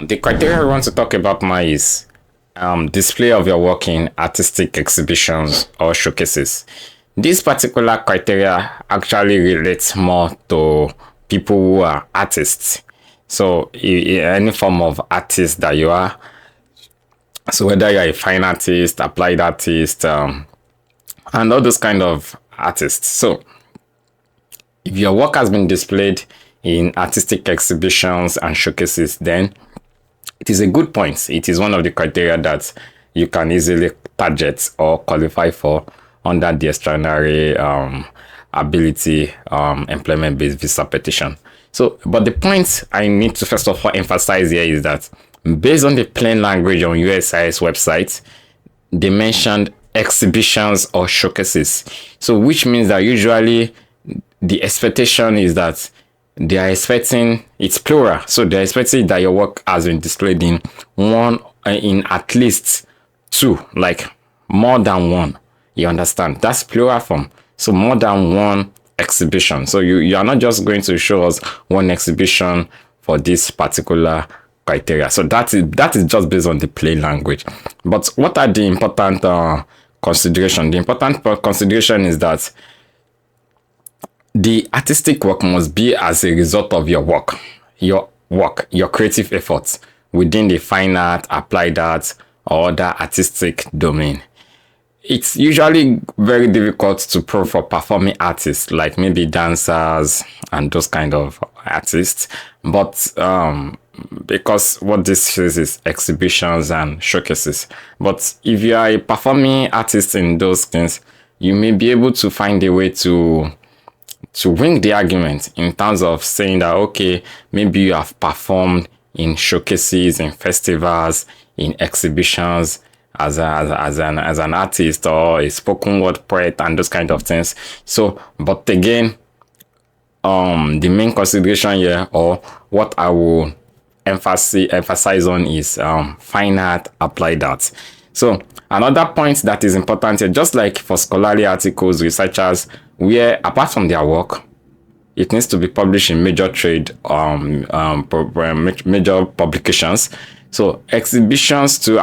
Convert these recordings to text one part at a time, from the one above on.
The criteria I want to talk about now is display of your work in artistic exhibitions or showcases. This particular criteria actually relates more to people who are artists. So any form of artist that you are, so whether you're a fine artist, applied artist, and all those kind of artists. So if your work has been displayed in artistic exhibitions and showcases, then it is a good point. It is one of the criteria that you can easily target or qualify for under the extraordinary ability employment-based visa petition. So, but the point I need to first of all emphasize here is that based on the plain language on USCIS website, they mentioned exhibitions or showcases. So, which means that usually the expectation is that they are expecting, it's plural, so they're expecting that your work has been displayed in at least two, like more than one. You understand? That's plural form. So more than one exhibition. So you are not just going to show us one exhibition for this particular criteria. So that is just based on the plain language. But what are the important consideration? The important consideration is that the artistic work must be as a result of your creative efforts within the fine art, applied art, or other artistic domain. It's usually very difficult to prove for performing artists, like maybe dancers and those kind of artists. But because what this is exhibitions and showcases. But if you are a performing artist in those things, you may be able to find a way to win the argument in terms of saying that, okay, maybe you have performed in showcases, in festivals, in exhibitions as an artist or a spoken word poet and those kind of things. So, but again, the main consideration here, or what I will emphasize on, is fine art, applied art. So another point that is important here, just like for scholarly articles, researchers, where apart from their work, it needs to be published in major trade, major publications. So exhibitions too,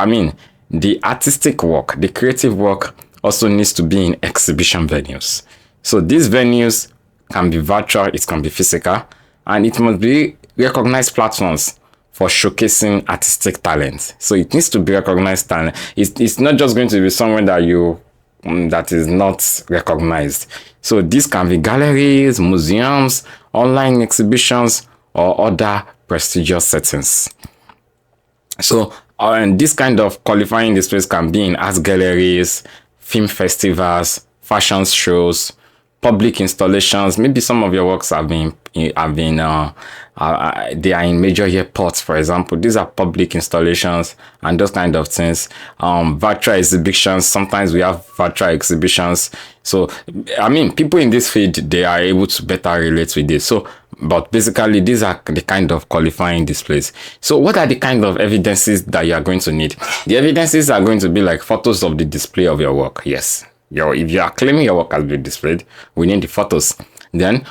the artistic work, the creative work also needs to be in exhibition venues. So these venues can be virtual, it can be physical, and it must be recognized platforms for showcasing artistic talent. So it needs to be recognized talent. It's not just going to be somewhere that is not recognized. So this can be galleries, museums, online exhibitions, or other prestigious settings. So and this kind of qualifying displays can be in art galleries, film festivals, fashion shows, public installations. Maybe some of your works they are in major airports, for example. These are public installations and those kind of things. Virtual exhibitions. Sometimes we have virtual exhibitions. So, people in this field, they are able to better relate with this. So, but basically, these are the kind of qualifying displays. So, what are the kind of evidences that you are going to need? The evidences are going to be like photos of the display of your work. Yes. If you are claiming your work has been displayed, we need the photos. Then,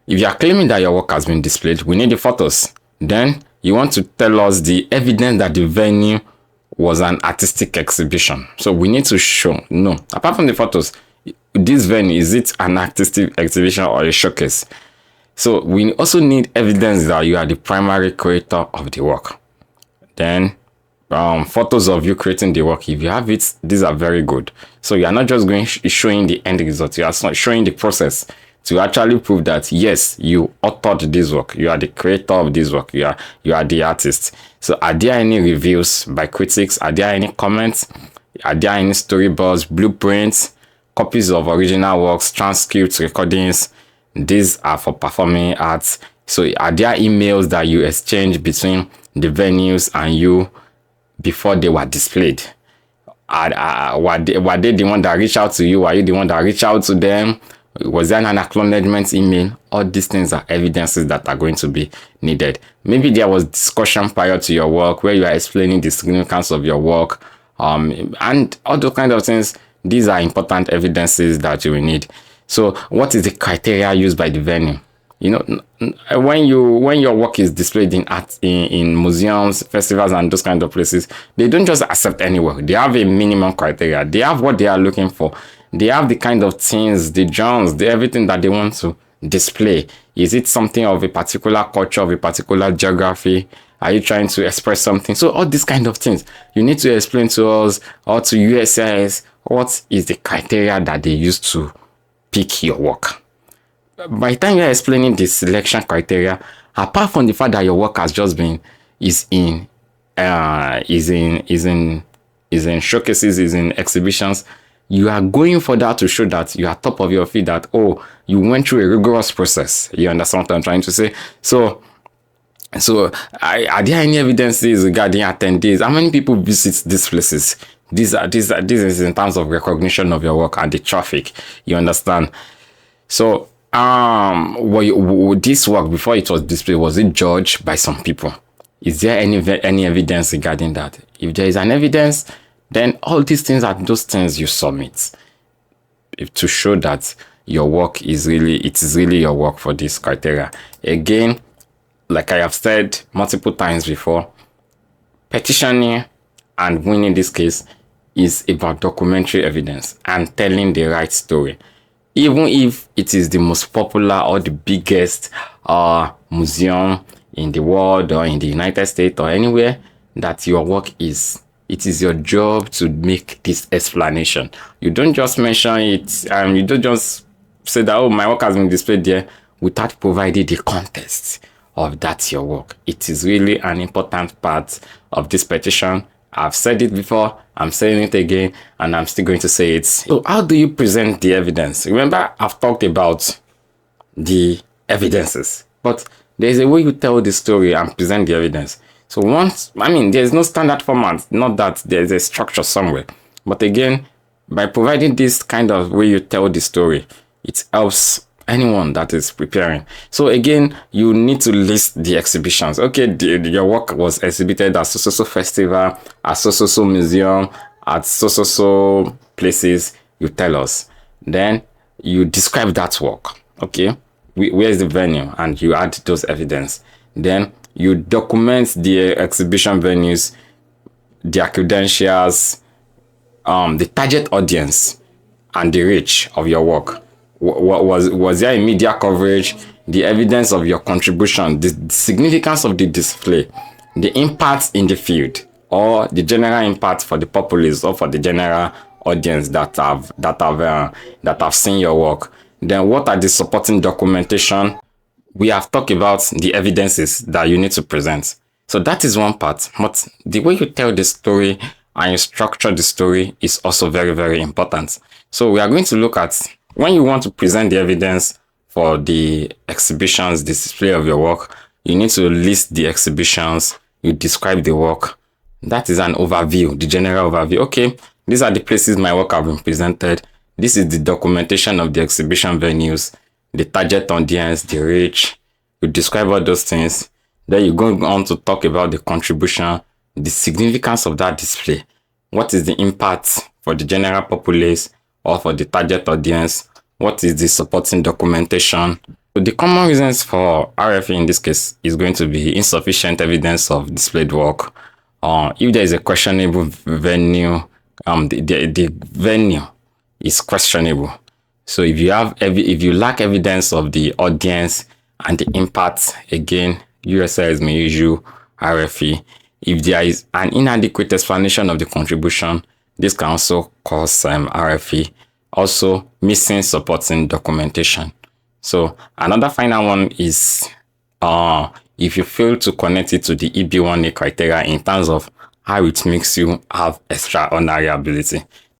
if you are claiming that your work has been displayed, we need the photos. Then, you want to tell us the evidence that the venue was an artistic exhibition. So, we need to show, no, apart from the photos, this venue, is it an artistic exhibition or a showcase? So, we also need evidence that you are the primary creator of the work. Then, photos of you creating the work. If you have it, these are very good. So you are not just showing the end result, you are showing the process to actually prove that yes, you authored this work, you are the creator of this work, you are the artist. So are there any reviews by critics? Are there any comments? Are there any storyboards, blueprints, copies of original works, transcripts, recordings? These are for performing arts. So are there emails that you exchange between the venues and you before they were displayed? Were they the one that reached out to you? Were you the one that reached out to them? Was there an acknowledgement email? All these things are evidences that are going to be needed. Maybe there was discussion prior to your work where you are explaining the significance of your work, and all those kind of things. These are important evidences that you will need. So what is the criteria used by the venue? You know, when your work is displayed in art in museums, festivals, and those kind of places, they don't just accept any work. They have a minimum criteria. They have what they are looking for. They have the kind of things, the genres, everything that they want to display. Is it something of a particular culture, of a particular geography? Are you trying to express something? So all these kind of things, you need to explain to us or to USCIS what is the criteria that they use to pick your work. By the time you're explaining the selection criteria, apart from the fact that your work has just been is in showcases, is in exhibitions, you are going for that to show that you are top of your feet, that you went through a rigorous process. You understand what I'm trying to say? So are there any evidences regarding attendees? How many people visit these places? This is in terms of recognition of your work and the traffic. You understand? So this work, before it was displayed, was it judged by some people? Is there any evidence regarding that? If there is an evidence, then all these things are those things you submit to show that your work is really your work for this criteria. Again, like I have said multiple times before, petitioning and winning this case is about documentary evidence and telling the right story. Even if it is the most popular or the biggest museum in the world or in the United States or anywhere that your work is, it is your job to make this explanation. You don't just mention it, you don't just say that, my work has been displayed there, without providing the context of that your work. It is really an important part of this petition. I've said it before, I'm saying it again, and I'm still going to say it. So how do you present the evidence? Remember, I've talked about the evidences, but there's a way you tell the story and present the evidence. So there's no standard format, not that there's a structure somewhere. But again, by providing this kind of way you tell the story, it helps anyone that is preparing. So again, you need to list the exhibitions. Okay, your work was exhibited at so festival, at so museum, at so places. You tell us. Then you describe that work. Okay, where is the venue? And you add those evidence. Then you document the exhibition venues, their credentials, the target audience, and the reach of your work. Was there a media coverage, the evidence of your contribution, the significance of the display, the impact in the field, or the general impact for the populace or for the general audience that have seen your work? Then what are the supporting documentation? We have talked about the evidences that you need to present. So that is one part, but the way you tell the story and you structure the story is also very, very important. So we are going to look at, when you want to present the evidence for the exhibitions, the display of your work, you need to list the exhibitions, you describe the work. That is an overview, the general overview. Okay, these are the places my work have been presented. This is the documentation of the exhibition venues, the target audience, the reach. You describe all those things. Then you go on to talk about the contribution, the significance of that display. What is the impact for the general populace or for the target audience? What is the supporting documentation? So the common reasons for RFE in this case is going to be insufficient evidence of displayed work. If there is a questionable venue, the venue is questionable. So if you lack evidence of the audience and the impact, again, USCIS may issue RFE. If there is an inadequate explanation of the contribution, this can also cause RFE. Also, missing supporting documentation. So another final one is if you fail to connect it to the EB1A criteria in terms of how it makes you have extraordinary ability.